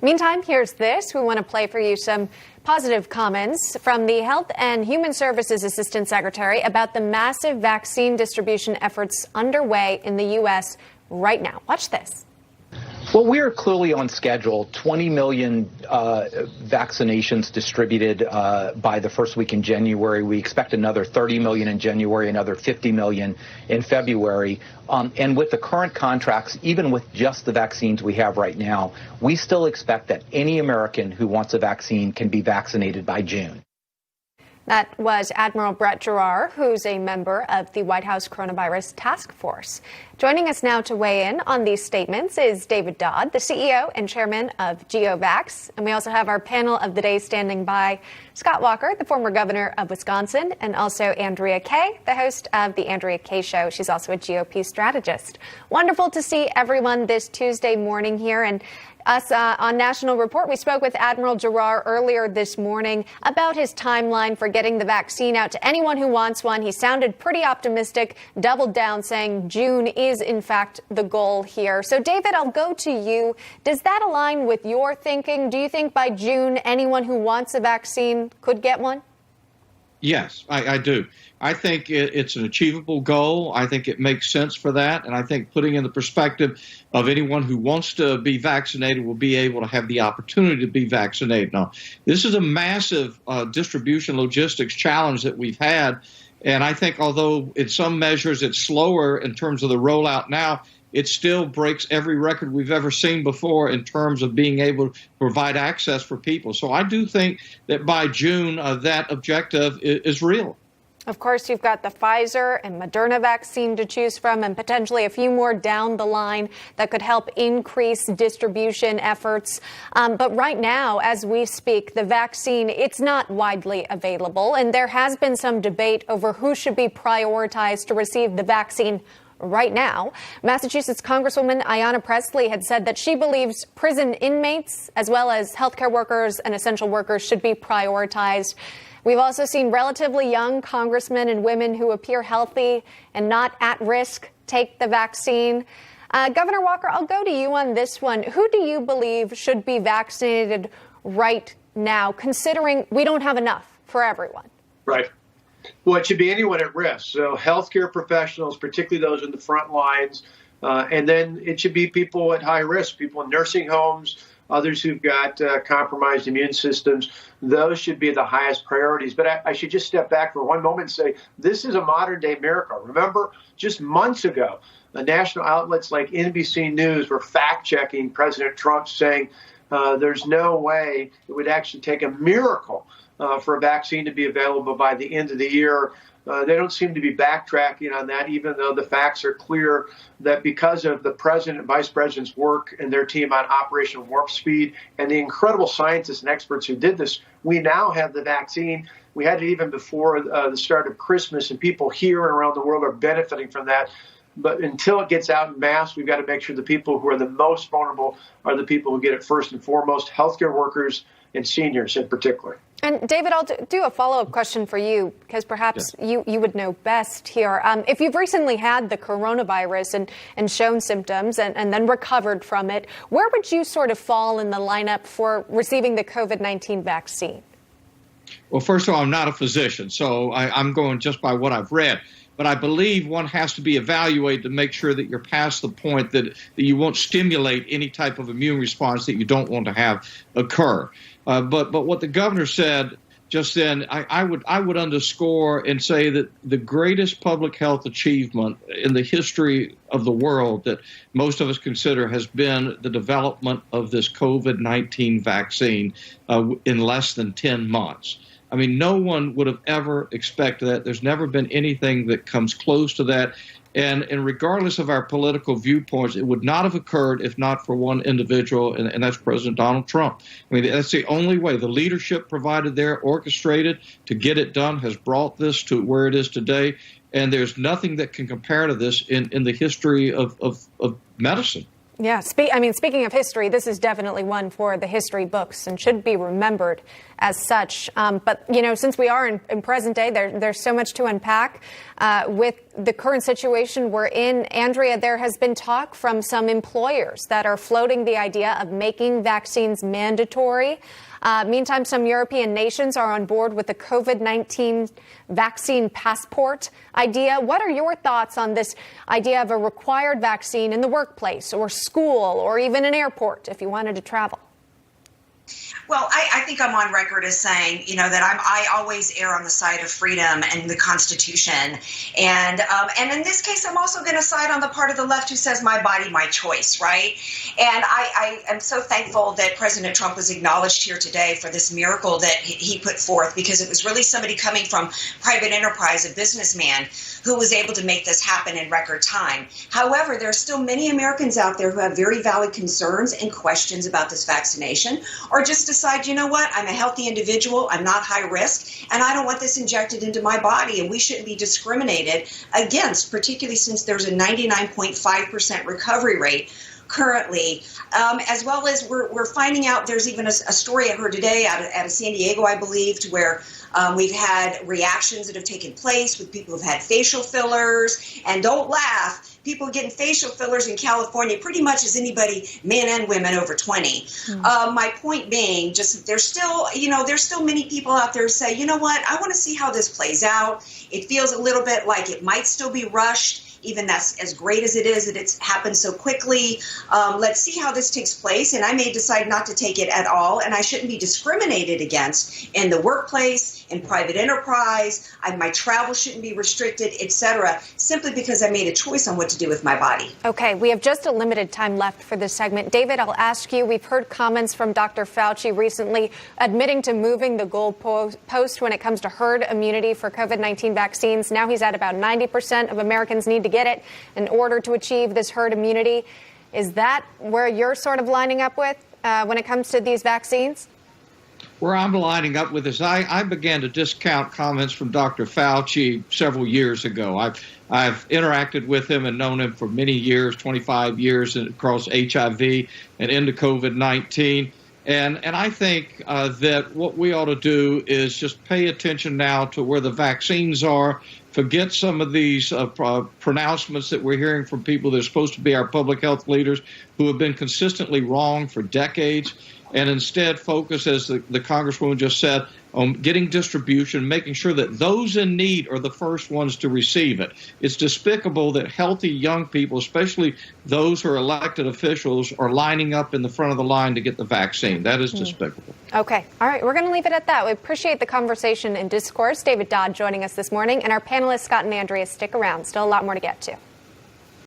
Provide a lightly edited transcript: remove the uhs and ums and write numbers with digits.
Meantime, here's this. We want to play for you some positive comments from the Health and Human Services Assistant Secretary about the massive vaccine distribution efforts underway in the U.S. right now. Watch this. Well, we are clearly on schedule. 20 million vaccinations distributed by the first week in January. We expect another 30 million in January, another 50 million in February. And with the current contracts, even with just the vaccines we have right now, we still expect that any American who wants a vaccine can be vaccinated by June. That was Admiral Brett Giroir, who's a member of the White House Coronavirus Task Force. Joining us now to weigh in on these statements is David Dodd, the CEO and chairman of GeoVax. And we also have our panel of the day standing by, Scott Walker, the former governor of Wisconsin, and also Andrea Kaye, the host of The Andrea Kaye Show. She's also a GOP strategist. Wonderful to see everyone this Tuesday morning here. And us on National Report, we spoke with Admiral Giroir earlier this morning about his timeline for getting the vaccine out to anyone who wants one. He sounded pretty optimistic, doubled down, saying June is, in fact, the goal here. So, David, I'll go to you. Does that align with your thinking? Do you think by June anyone who wants a vaccine could get one? Yes, I do. I think it's an achievable goal. I think it makes sense for that. And I think putting in the perspective of anyone who wants to be vaccinated will be able to have the opportunity to be vaccinated. Now, this is a massive distribution logistics challenge that we've had. And I think although in some measures it's slower in terms of the rollout now, it still breaks every record we've ever seen before in terms of being able to provide access for people. So I do think that by June, that objective is real. Of course, you've got the Pfizer and Moderna vaccine to choose from and potentially a few more down the line that could help increase distribution efforts. But right now, as we speak, the vaccine, it's not widely available. And there has been some debate over who should be prioritized to receive the vaccine right now. Massachusetts Congresswoman Ayanna Pressley had said that she believes prison inmates as well as healthcare workers and essential workers should be prioritized. We've also seen relatively young congressmen and women who appear healthy and not at risk take the vaccine. Governor Walker, I'll go to you on this one. Who do you believe should be vaccinated right now, considering we don't have enough for everyone? Right. Well, it should be anyone at risk. So healthcare professionals, particularly those in the front lines, and then it should be people at high risk, people in nursing homes, others who've got compromised immune systems. Those should be the highest priorities. But I should just step back for one moment and say this is a modern day miracle. Remember, just months ago, national outlets like NBC News were fact checking President Trump, saying there's no way it would actually take a miracle for a vaccine to be available by the end of the year. They don't seem to be backtracking on that, even though the facts are clear that because of the president and vice president's work and their team on Operation Warp Speed and the incredible scientists and experts who did this, we now have the vaccine. We had it even before the start of Christmas, and people here and around the world are benefiting from that. But until it gets out in mass, we've got to make sure the people who are the most vulnerable are the people who get it first and foremost, healthcare workers and seniors in particular. And David, I'll do a follow-up question for you, because perhaps you would know best here. If you've recently had the coronavirus and shown symptoms and then recovered from it, where would you sort of fall in the lineup for receiving the COVID-19 vaccine? Well, first of all, I'm not a physician, so I'm going just by what I've read. But I believe one has to be evaluated to make sure that you're past the point that you won't stimulate any type of immune response that you don't want to have occur. But what the governor said just then, I would underscore and say that the greatest public health achievement in the history of the world that most of us consider has been the development of this COVID-19 vaccine in less than 10 months. I mean, no one would have ever expected that. There's never been anything that comes close to that. And regardless of our political viewpoints, it would not have occurred if not for one individual, and that's President Donald Trump. I mean, that's the only way. The leadership provided there, orchestrated to get it done, has brought this to where it is today. And there's nothing that can compare to this in the history of medicine. Yeah, speaking of history, this is definitely one for the history books and should be remembered as such. But, you know, since we are in present day, there's so much to unpack. with the current situation we're in, Andrea, there has been talk from some employers that are floating the idea of making vaccines mandatory. Meantime, some European nations are on board with the COVID-19 vaccine passport idea. What are your thoughts on this idea of a required vaccine in the workplace or school or even an airport if you wanted to travel? Well, I think I'm on record as saying, that I always err on the side of freedom and the Constitution. And in this case, I'm also going to side on the part of the left who says my body, my choice, right? And I am so thankful that President Trump was acknowledged here today for this miracle that he put forth, because it was really somebody coming from private enterprise, a businessman, who was able to make this happen in record time. However, there are still many Americans out there who have very valid concerns and questions about this vaccination, or just decide, you know what, I'm a healthy individual, I'm not high risk, and I don't want this injected into my body, and we shouldn't be discriminated against, particularly since there's a 99.5% recovery rate currently, as well as we're finding out there's even a story I heard today out of San Diego, I believe, to where we've had reactions that have taken place with people who've had facial fillers. And don't laugh, people getting facial fillers in California pretty much as anybody, men and women over 20. My point being, just there's still many people out there who say, you know what, I want to see how this plays out. It feels a little bit like it might still be rushed. Even that's as great as it is that it's happened so quickly. Let's see how this takes place. And I may decide not to take it at all. And I shouldn't be discriminated against in the workplace, in private enterprise. My travel shouldn't be restricted, etc., simply because I made a choice on what to do with my body. Okay, we have just a limited time left for this segment. David, I'll ask you, we've heard comments from Dr. Fauci recently admitting to moving the goalpost when it comes to herd immunity for COVID-19 vaccines. Now he's at about 90% of Americans need to get it in order to achieve this herd immunity. Is that where you're sort of lining up with when it comes to these vaccines? Where I'm lining up with this, I began to discount comments from Dr. Fauci several years ago. I've interacted with him and known him for many years, 25 years across HIV and into COVID-19. And I think that what we ought to do is just pay attention now to where the vaccines are, forget some of these pronouncements that we're hearing from people that are supposed to be our public health leaders who have been consistently wrong for decades, and instead focus, as the Congresswoman just said, on getting distribution, making sure that those in need are the first ones to receive it. It's despicable that healthy young people, especially those who are elected officials, are lining up in the front of the line to get the vaccine. That is despicable. Okay. All right. We're going to leave it at that. We appreciate the conversation and discourse. David Dodd joining us this morning, and our panelists, Scott and Andrea, stick around. Still a lot more to get to.